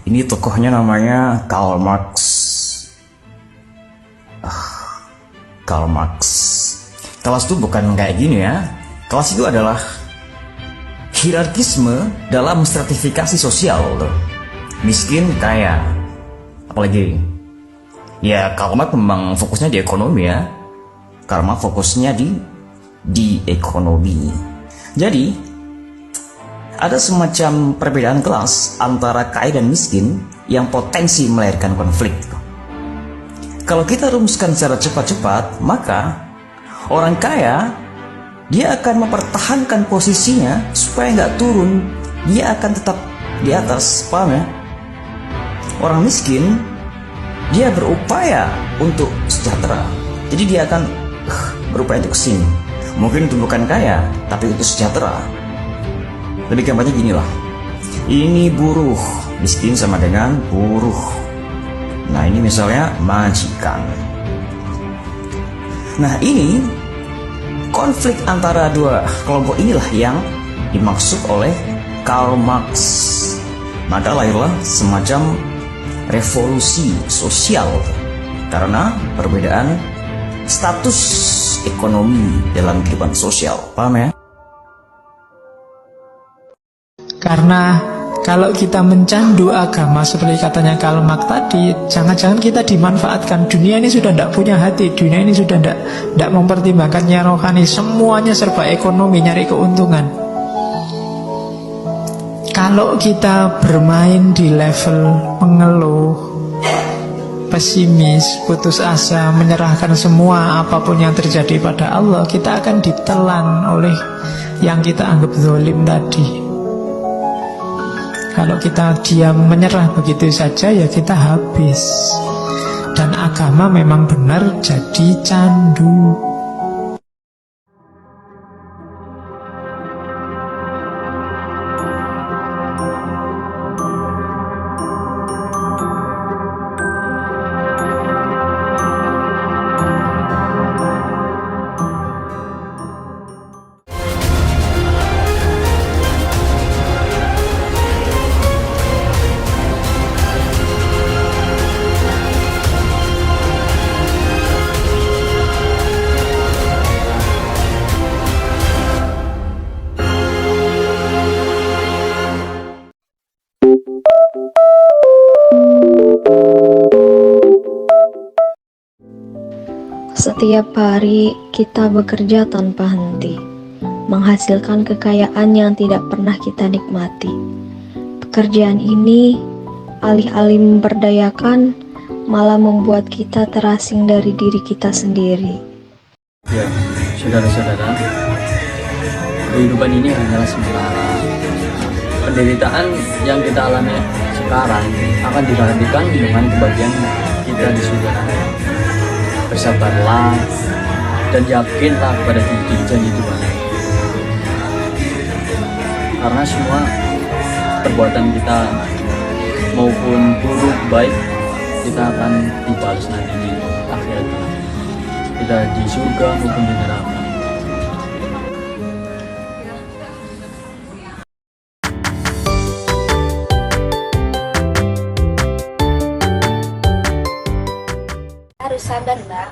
Ini tokohnya namanya Karl Marx. Karl Marx. Kelas itu bukan kayak gini ya. Kelas itu adalah hierarkisme dalam stratifikasi sosial loh. Miskin, kaya. Apalagi ya Karl Marx memang fokusnya di ekonomi ya. Karl Marx fokusnya di ekonomi. Jadi ada semacam perbedaan kelas antara kaya dan miskin yang potensi melahirkan konflik. Kalau kita rumuskan secara cepat-cepat, maka orang kaya dia akan mempertahankan posisinya supaya nggak turun, dia akan tetap di atas, paham ya? Orang miskin dia berupaya untuk sejahtera, jadi dia akan berupaya untuk kesini. Mungkin itu bukan kaya, tapi itu sejahtera. Lebih gampangnya gini lah, ini buruh, miskin sama dengan buruh. Nah ini misalnya majikan. Nah ini konflik antara dua kelompok inilah yang dimaksud oleh Karl Marx. Maka lahirlah semacam revolusi sosial karena perbedaan status ekonomi dalam kehidupan sosial, paham ya? Karena kalau kita mencandu agama seperti katanya Karl Marx tadi, jangan-jangan kita dimanfaatkan. Dunia ini sudah tidak punya hati, dunia ini sudah tidak mempertimbangkannya rohani, semuanya serba ekonomi, nyari keuntungan. Kalau kita bermain di level mengeluh, pesimis, putus asa, menyerahkan semua apapun yang terjadi pada Allah, kita akan ditelan oleh yang kita anggap zalim tadi. Kalau kita diam menyerah begitu saja, ya kita habis. Dan agama memang benar jadi candu. Setiap hari kita bekerja tanpa henti, menghasilkan kekayaan yang tidak pernah kita nikmati. Pekerjaan ini alih-alih memberdayakan, malah membuat kita terasing dari diri kita sendiri. Ya, saudara-saudara, kehidupan ini hanyalah sementara. Penderitaan yang kita alami sekarang akan digantikan dengan kebahagiaan kita di surga. Bersabarlah dan yakinlah pada janji Tuhan, karena semua perbuatan kita maupun buruk baik kita akan dibalas nanti di akhirat, kita di surga maupun di neraka. Harus sabar, Mbak.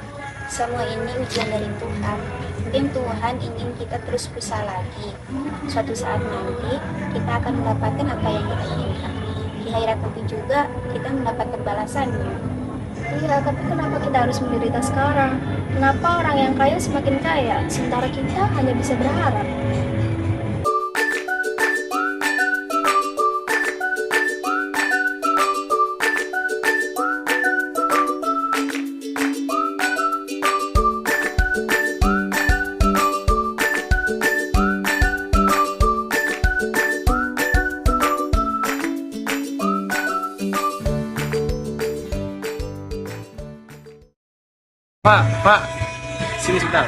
Semua ini ujian dari Tuhan. Mungkin Tuhan ingin kita terus berusaha lagi. Suatu saat nanti kita akan mendapatkan apa yang kita inginkan. Di akhirat nanti juga kita mendapatkan balasannya. Iya, tapi kenapa kita harus menderita sekarang? Kenapa orang yang kaya semakin kaya, sementara kita hanya bisa berharap? Pak, sini sebentar.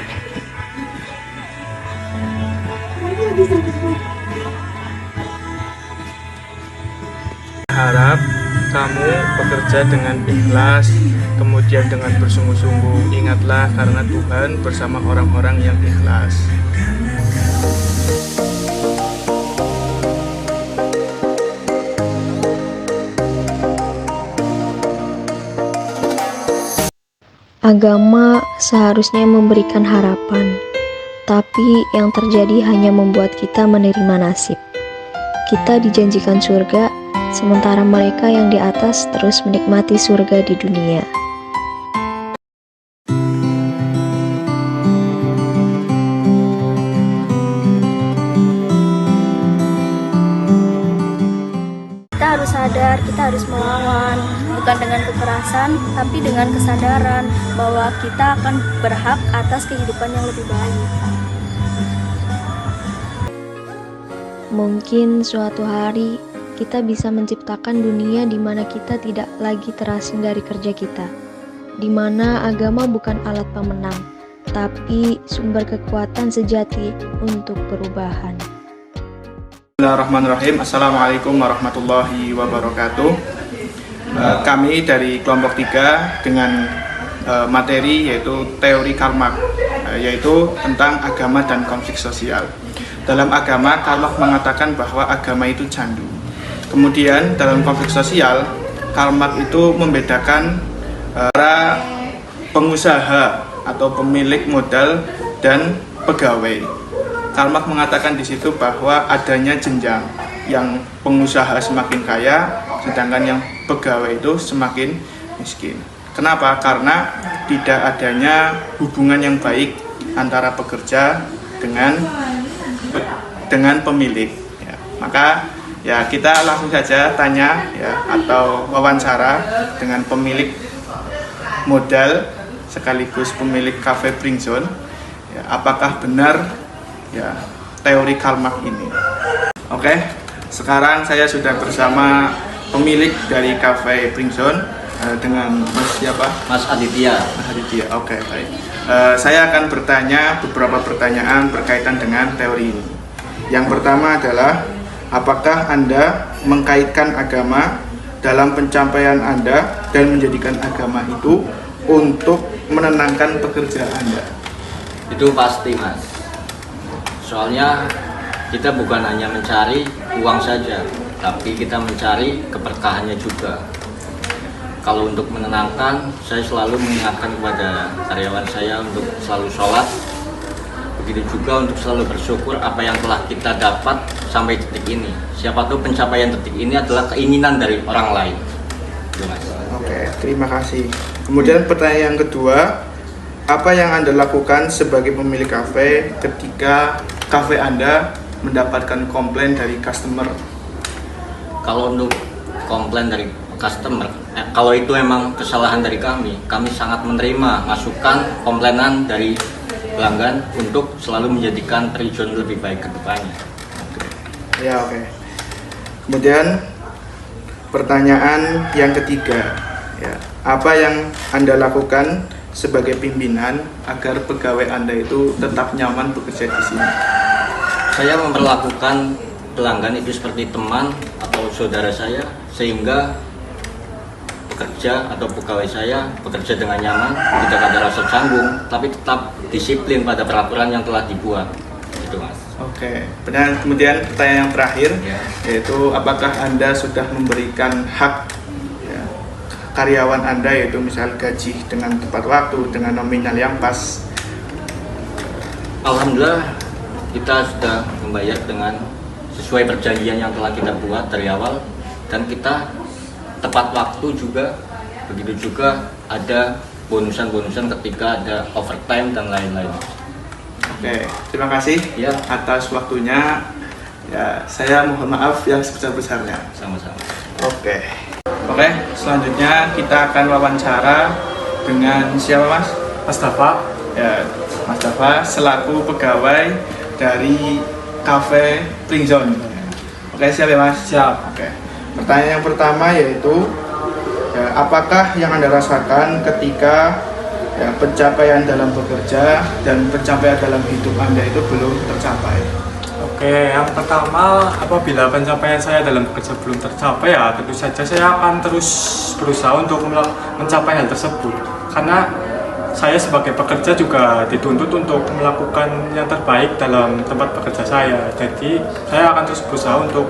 Harap kamu bekerja dengan ikhlas, kemudian dengan bersungguh-sungguh. Ingatlah karena Tuhan bersama orang-orang yang ikhlas. Agama seharusnya memberikan harapan, tapi yang terjadi hanya membuat kita menerima nasib. Kita dijanjikan surga, sementara mereka yang di atas terus menikmati surga di dunia. Kita harus sadar, kita harus melawan, bukan dengan kekerasan, tapi dengan kesadaran bahwa kita akan berhak atas kehidupan yang lebih baik. Mungkin suatu hari kita bisa menciptakan dunia di mana kita tidak lagi terasing dari kerja kita, di mana agama bukan alat pemenang, tapi sumber kekuatan sejati untuk perubahan. Bismillahirrahmanirrahim. Assalamualaikum warahmatullahi wabarakatuh. Kami dari kelompok 3 dengan materi yaitu teori Karl Marx, yaitu tentang agama dan konflik sosial. Dalam agama, Karl Marx mengatakan bahwa agama itu candu. Kemudian dalam konflik sosial, Karl Marx itu membedakan para pengusaha atau pemilik modal dan pegawai. Karl Marx mengatakan di situ bahwa adanya jenjang, yang pengusaha semakin kaya, sedangkan yang pegawai itu semakin miskin. Kenapa? Karena tidak adanya hubungan yang baik antara pekerja dengan pemilik. Ya, maka ya kita langsung saja tanya ya atau wawancara dengan pemilik modal sekaligus pemilik cafe Bringzone. Ya, apakah benar ya teori Karl Marx ini? Oke, sekarang saya sudah bersama pemilik dari cafe Bringzone dengan Mas siapa? Mas Aditya. Mas Aditya. Oke, baik. Saya akan bertanya beberapa pertanyaan berkaitan dengan teori ini. Yang pertama adalah, apakah Anda mengkaitkan agama dalam pencapaian Anda dan menjadikan agama itu untuk menenangkan pekerja Anda? Itu pasti, Mas. Soalnya kita bukan hanya mencari uang saja, tapi kita mencari keberkahannya juga. Kalau untuk menenangkan, saya selalu mengingatkan kepada karyawan saya untuk selalu sholat. Begitu juga untuk selalu bersyukur apa yang telah kita dapat sampai detik ini. Siapa tahu pencapaian detik ini adalah keinginan dari orang lain. Oke, terima kasih. Kemudian pertanyaan yang kedua, apa yang Anda lakukan sebagai pemilik kafe ketika kafe Anda mendapatkan komplain dari customer? Kalau untuk komplain dari customer, kalau itu emang kesalahan dari kami sangat menerima masukan komplainan dari pelanggan untuk selalu menjadikan Bringzone lebih baik ke depannya. Ya, oke. Kemudian pertanyaan yang ketiga, ya, apa yang Anda lakukan sebagai pimpinan agar pegawai Anda itu tetap nyaman bekerja di sini? Saya memperlakukan pelanggan itu seperti teman atau saudara saya, sehingga pekerja atau pegawai saya bekerja dengan nyaman, tidak ada rasa canggung, tapi tetap disiplin pada peraturan yang telah dibuat. Itu, Mas. Oke. Dan kemudian pertanyaan yang terakhir, yaitu apakah Anda sudah memberikan hak ya, karyawan Anda, yaitu misal gaji dengan tepat waktu, dengan nominal yang pas? Alhamdulillah, kita sudah membayar dengan sesuai perjanjian yang telah kita buat dari awal, dan kita tepat waktu juga. Begitu juga ada bonusan-bonusan ketika ada overtime dan lain-lain. Oke, terima kasih Ya. atas waktunya. Ya, saya mohon maaf yang sebesar-besarnya. Sama-sama. Oke, selanjutnya kita akan wawancara dengan siapa, Mas? Mas Dafa. Ya, Mas Dafa selaku pegawai dari cafe Bringzone. Oke, siap ya, Mas? Siap. Oke. Pertanyaan yang pertama yaitu, ya, apakah yang Anda rasakan ketika ya, pencapaian dalam bekerja dan pencapaian dalam hidup Anda itu belum tercapai? Oke, yang pertama, apabila pencapaian saya dalam bekerja belum tercapai, ya tentu saja saya akan terus berusaha untuk mencapai hal tersebut. Karena saya sebagai pekerja juga dituntut untuk melakukan yang terbaik dalam tempat bekerja saya. Jadi saya akan terus berusaha untuk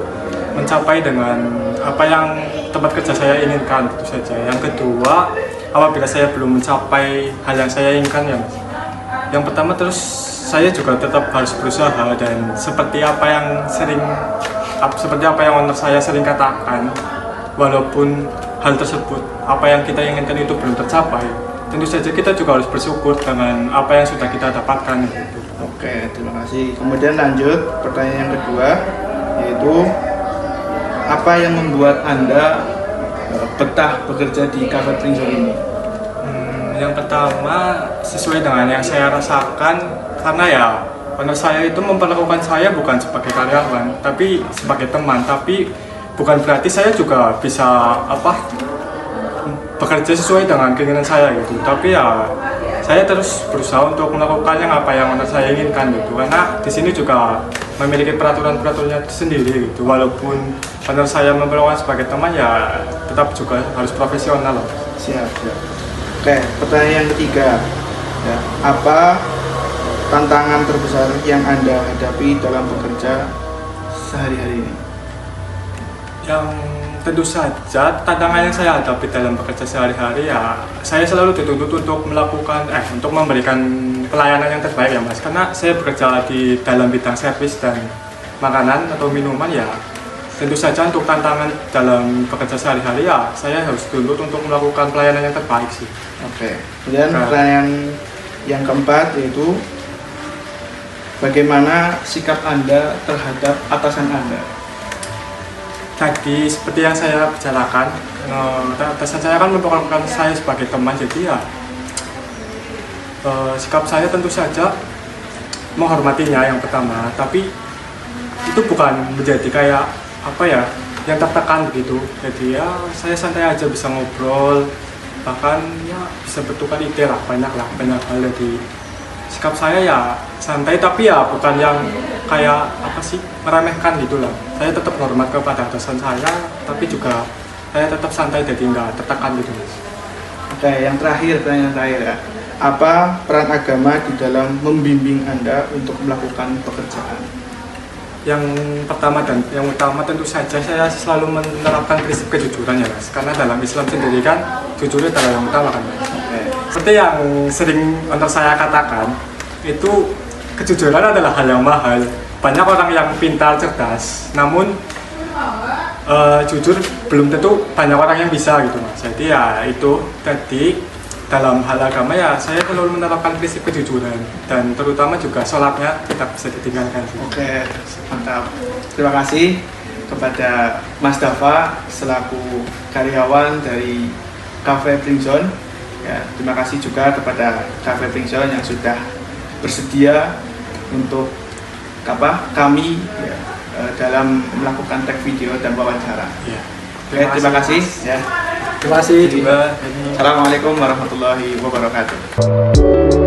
mencapai dengan apa yang tempat kerja saya inginkan, itu saja. Yang kedua, apabila saya belum mencapai hal yang saya inginkan ya Mas, yang pertama terus saya juga tetap harus berusaha, dan seperti apa yang owner saya sering katakan, walaupun hal tersebut, apa yang kita inginkan itu belum tercapai, tentu saja kita juga harus bersyukur dengan apa yang sudah kita dapatkan gitu. Oke, terima kasih. Kemudian lanjut pertanyaan yang kedua, yaitu apa yang membuat Anda betah bekerja di Cafe Pringzone ini? Yang pertama, sesuai dengan yang saya rasakan, karena ya owner saya itu memperlakukan saya bukan sebagai karyawan, tapi sebagai teman. Tapi bukan berarti saya juga bisa bekerja sesuai dengan keinginan saya gitu. Tapi ya saya terus berusaha untuk melakukan apa yang owner saya inginkan gitu. Karena di sini juga memiliki peraturan-peraturannya sendiri gitu. Walaupun owner saya memperlakukan sebagai teman, ya tetap juga harus profesional loh. Siap. Oke, pertanyaan yang ketiga, ya, apa tantangan terbesar yang Anda hadapi dalam bekerja sehari-hari ini? Yang tentu saja tantangan yang saya hadapi dalam bekerja sehari-hari, ya saya selalu dituntut untuk untuk memberikan pelayanan yang terbaik ya Mas, karena saya bekerja di dalam bidang servis dan makanan atau minuman. Ya tentu saja untuk tantangan dalam bekerja sehari-hari, ya saya harus dituntut untuk melakukan pelayanan yang terbaik sih. Oke, kemudian pertanyaan yang keempat, yaitu bagaimana sikap Anda terhadap atasan Anda? Tadi seperti yang saya bicarakan, atasan saya kan memperlakukan saya sebagai teman, jadi ya sikap saya tentu saja menghormatinya yang pertama, tapi itu bukan menjadi kayak yang tertekan begitu. Jadi ya saya santai aja, bisa ngobrol, bahkan ya bisa bertukar ide lah, banyak hal. Jadi sikap saya ya santai, tapi ya bukan yang kayak meremehkan gitu lah. Saya tetap hormat kepada atasan saya, tapi juga saya tetap santai, jadi nggak tertekan gitu Mas. Oke, yang terakhir, pertanyaan terakhir ya. Apa peran agama di dalam membimbing Anda untuk melakukan pekerjaan? Yang pertama dan yang utama tentu saja saya selalu menerapkan prinsip kejujuran ya Mas, karena dalam Islam sendiri kan jujur adalah yang utama kan Mas. Seperti yang sering untuk saya katakan, itu kejujuran adalah hal yang mahal. Banyak orang yang pintar, cerdas, namun jujur belum tentu banyak orang yang bisa gitu Mas. Jadi ya itu tadi, dalam hal agama ya saya selalu menerapkan prinsip kejujuran, dan terutama juga sholatnya tidak bisa ditinggalkan. Oke, mantap. Terima kasih kepada Mas Dafa selaku karyawan dari Cafe Pringzone. Ya, terima kasih juga kepada Cafe Pringzone yang sudah bersedia untuk kami dalam melakukan tag video dan wawancara. Ya. Oke, terima kasih. Ya. Terima kasih juga. Assalamualaikum warahmatullahi wabarakatuh.